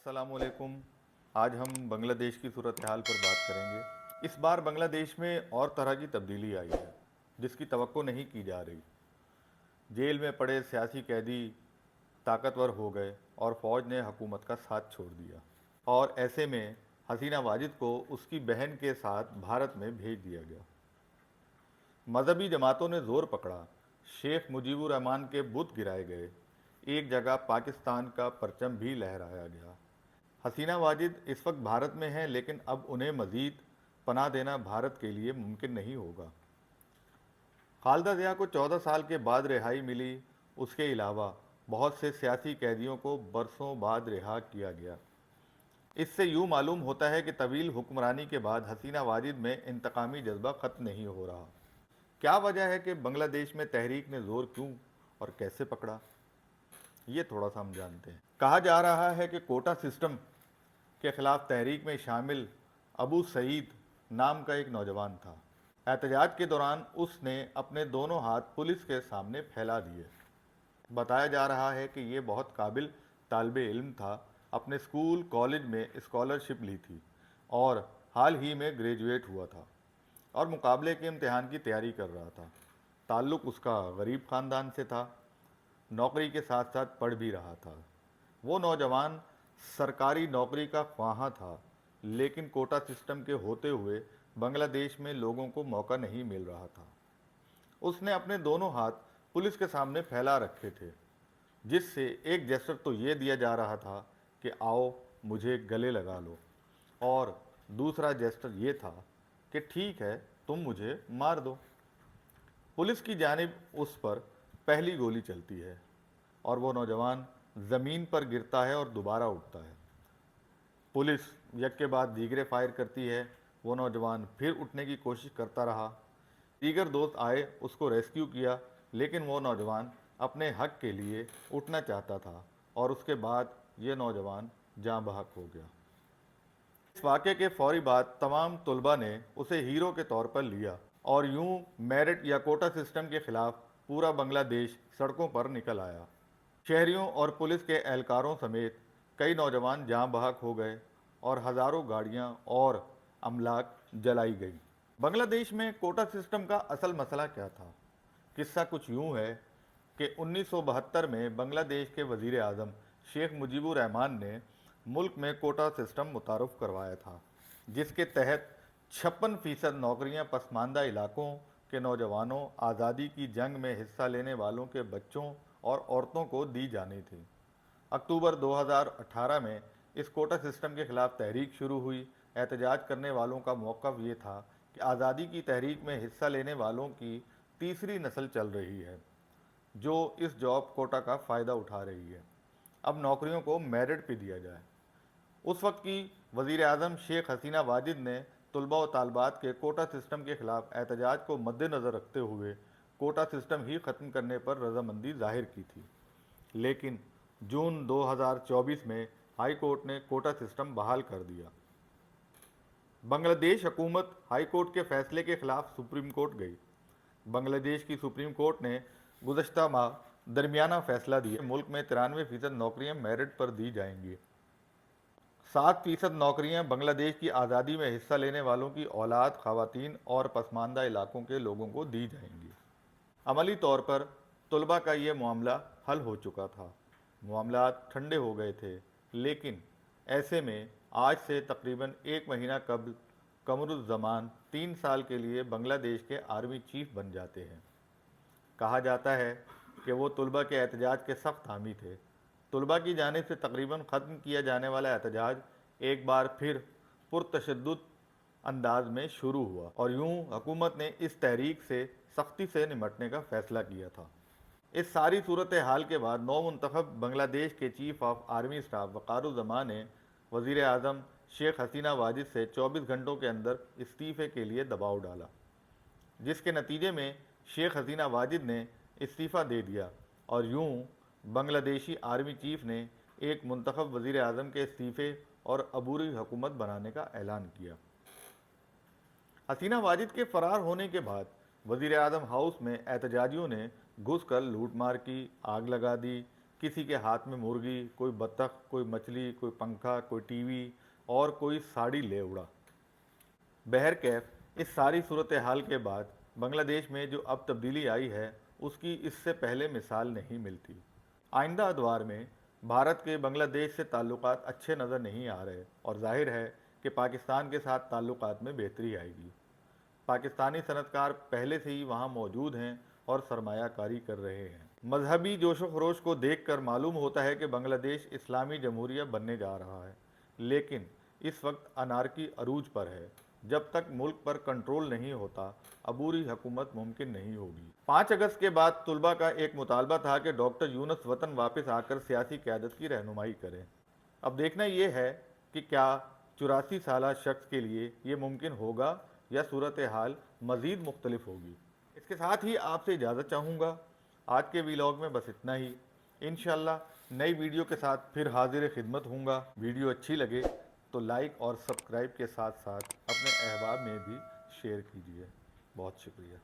अस्सलाम वालेकुम। आज हम बांग्लादेश की सूरत हाल पर बात करेंगे। इस बार बांग्लादेश में और तरह की तब्दीली आई है जिसकी तवक्को नहीं की जा रही। जेल में पड़े सियासी कैदी ताकतवर हो गए और फ़ौज ने हुकूमत का साथ छोड़ दिया, और ऐसे में हसीना वाजिद को उसकी बहन के साथ भारत में भेज दिया गया। मजहबी जमातों ने ज़ोर पकड़ा, शेख मुजीबुर रहमान के बुत गिराए गए, एक जगह पाकिस्तान का परचम भी लहराया गया। हसीना वाजिद इस वक्त भारत में हैं, लेकिन अब उन्हें मज़ीद पनाह देना भारत के लिए मुमकिन नहीं होगा। खालदा ज़िया को 14 साल के बाद रिहाई मिली। उसके अलावा बहुत से सियासी कैदियों को बरसों बाद रिहा किया गया। इससे यूँ मालूम होता है कि तवील हुक्मरानी के बाद हसीना वाजिद में इंतकामी जज्बा ख़त्म नहीं हो रहा। क्या वजह है कि बांग्लादेश में तहरीक ने ज़ोर क्यों और कैसे पकड़ा, ये थोड़ा सा हम जानते हैं। कहा जा रहा है कि कोटा सिस्टम के ख़िलाफ़ तहरीक में शामिल अबू सईद नाम का एक नौजवान था। एहतजाज के दौरान उसने अपने दोनों हाथ पुलिस के सामने फैला दिए। बताया जा रहा है कि ये बहुत काबिल तालिबे इल्म था, अपने स्कूल कॉलेज में स्कॉलरशिप ली थी और हाल ही में ग्रेजुएट हुआ था और मुकाबले के इम्तिहान की तैयारी कर रहा था। ताल्लुक़ उसका गरीब ख़ानदान से था, नौकरी के साथ साथ पढ़ भी रहा था। वो नौजवान सरकारी नौकरी का ख्वाहां था, लेकिन कोटा सिस्टम के होते हुए बांग्लादेश में लोगों को मौका नहीं मिल रहा था। उसने अपने दोनों हाथ पुलिस के सामने फैला रखे थे, जिससे एक जेस्चर तो ये दिया जा रहा था कि आओ मुझे गले लगा लो, और दूसरा जेस्चर ये था कि ठीक है तुम मुझे मार दो। पुलिस की जानिब उस पर पहली गोली चलती है और वो नौजवान ज़मीन पर गिरता है और दोबारा उठता है। पुलिस एक के बाद दीगरे फायर करती है। वो नौजवान फिर उठने की कोशिश करता रहा। दीगर दोस्त आए, उसको रेस्क्यू किया, लेकिन वो नौजवान अपने हक के लिए उठना चाहता था और उसके बाद ये नौजवान जाँ बहक हो गया। इस वाक़े के फौरी बाद तमाम तलबा ने उसे हीरो के तौर पर लिया और यूं मेरिट या कोटा सिस्टम के ख़िलाफ़ पूरा बांग्लादेश सड़कों पर निकल आया। शहरियों और पुलिस के एहलकारों समेत कई नौजवान जाँ बहक हो गए और हज़ारों गाड़ियाँ और अमलाक जलाई गई। बांग्लादेश में कोटा सिस्टम का असल मसला क्या था? किस्सा कुछ यूँ है कि 1972 में बांग्लादेश के वज़ीर आज़म शेख मुजीबुर रहमान ने मुल्क में कोटा सिस्टम मुतारुफ़ करवाया था, जिसके तहत 56% नौकरियां पसमानदा इलाकों के नौजवानों, आज़ादी की जंग में हिस्सा लेने वालों के बच्चों और औरतों को दी जानी थी। अक्टूबर 2018 में इस कोटा सिस्टम के ख़िलाफ़ तहरीक शुरू हुई। एहतजाज करने वालों का मौक़िफ़ ये था कि आज़ादी की तहरीक में हिस्सा लेने वालों की तीसरी नस्ल चल रही है जो इस जॉब कोटा का फ़ायदा उठा रही है। अब नौकरियों को मेरिट पे दिया जाए। उस वक्त की वज़ीर आज़म शेख हसीना वाजिद ने तलबा व तालबात के कोटा सिस्टम के ख़िलाफ़ एहतजाज को मद्देनज़र रखते हुए कोटा सिस्टम ही ख़त्म करने पर रजामंदी ज़ाहिर की थी, लेकिन जून 2024 में हाई कोर्ट ने कोटा सिस्टम बहाल कर दिया। बांग्लादेश हुकूमत हाई कोर्ट के फैसले के ख़िलाफ़ सुप्रीम कोर्ट गई। बांग्लादेश की सुप्रीम कोर्ट ने गुज़श्ता माह दरमियाना फ़ैसला दिया, मुल्क में 93% नौकरियाँ मेरिट पर दी जाएंगी। 7% नौकरियां बांग्लादेश की आज़ादी में हिस्सा लेने वालों की औलाद, ख़वातीन और पसमानदा इलाकों के लोगों को दी जाएंगी। अमली तौर पर तलबा का ये मामला हल हो चुका था, मामलात ठंडे हो गए थे, लेकिन ऐसे में आज से तकरीबन एक महीना कबल कमरुज़्ज़मान 3 साल के लिए बांग्लादेश के आर्मी चीफ बन जाते हैं। कहा जाता है कि वो तलबा के एहतजाज के सख्त हामी थे। तलबा की जानिब से तकरीबन ख़त्म किया जाने वाला एहतजाज एक बार फिर पुरतशद्दुद अंदाज में शुरू हुआ और यूं हुकूमत ने इस तहरीक से सख्ती से निमटने का फ़ैसला किया था। इस सारी सूरत हाल के बाद नौमुंतखब बांग्लादेश के चीफ ऑफ आर्मी स्टाफ वक़ारुज़्ज़मान ने वज़ीर आज़म शेख हसीना वाजिद से 24 घंटों के अंदर इस्तीफ़े के लिए दबाव डाला, जिसके नतीजे में शेख हसीना वाजिद ने इस्तीफ़ा दे दिया और यूं बांग्लादेशी आर्मी चीफ ने एक मुंतखब वज़ीर आज़म के इस्तीफ़े और अबूरी हुकूमत बनाने का ऐलान किया। हसीना वाजिद के फ़रार होने के बाद वज़ीर आज़म हाउस में एहतजाजियों ने घुस कर लूट मार की, आग लगा दी, किसी के हाथ में मुर्गी, कोई बतख, कोई मछली, कोई पंखा, कोई टीवी और कोई साड़ी ले उड़ा। बहरकैफ इस सारी सूरत हाल के बाद बांग्लादेश में जो अब तब्दीली आई है उसकी इससे पहले मिसाल नहीं मिलती। आइंदा अदवार में भारत के बांग्लादेश से ताल्लुकात अच्छे नज़र नहीं आ रहे और जाहिर है कि पाकिस्तान के साथ ताल्लुकात में बेहतरी आएगी। पाकिस्तानी सनतकार पहले से ही वहाँ मौजूद हैं और सरमायाकारी कर रहे हैं। मजहबी जोश व खरोश को देखकर मालूम होता है कि बांग्लादेश इस्लामी जमहूरिया बनने जा रहा है, लेकिन इस वक्त अनारकी अरूज पर है। जब तक मुल्क पर कंट्रोल नहीं होता अबूरी हुकूमत मुमकिन नहीं होगी। 5 अगस्त के बाद तुलबा का एक मुतालबा था कि डॉक्टर यूनुस वतन वापस आकर सियासी क़यादत की रहनुमाई करें। अब देखना यह है कि क्या 84 साला शख्स के लिए ये मुमकिन होगा या सूरत हाल मज़ीद मुख्तलिफ होगी। इसके साथ ही आपसे इजाज़त चाहूँगा। आज के व्लॉग में बस इतना ही। इंशाअल्लाह नई वीडियो के साथ फिर हाजिर खिदमत हूँगा। वीडियो अच्छी लगे तो लाइक और सब्सक्राइब के साथ साथ अपने अहबाब में भी शेयर कीजिए। बहुत शुक्रिया।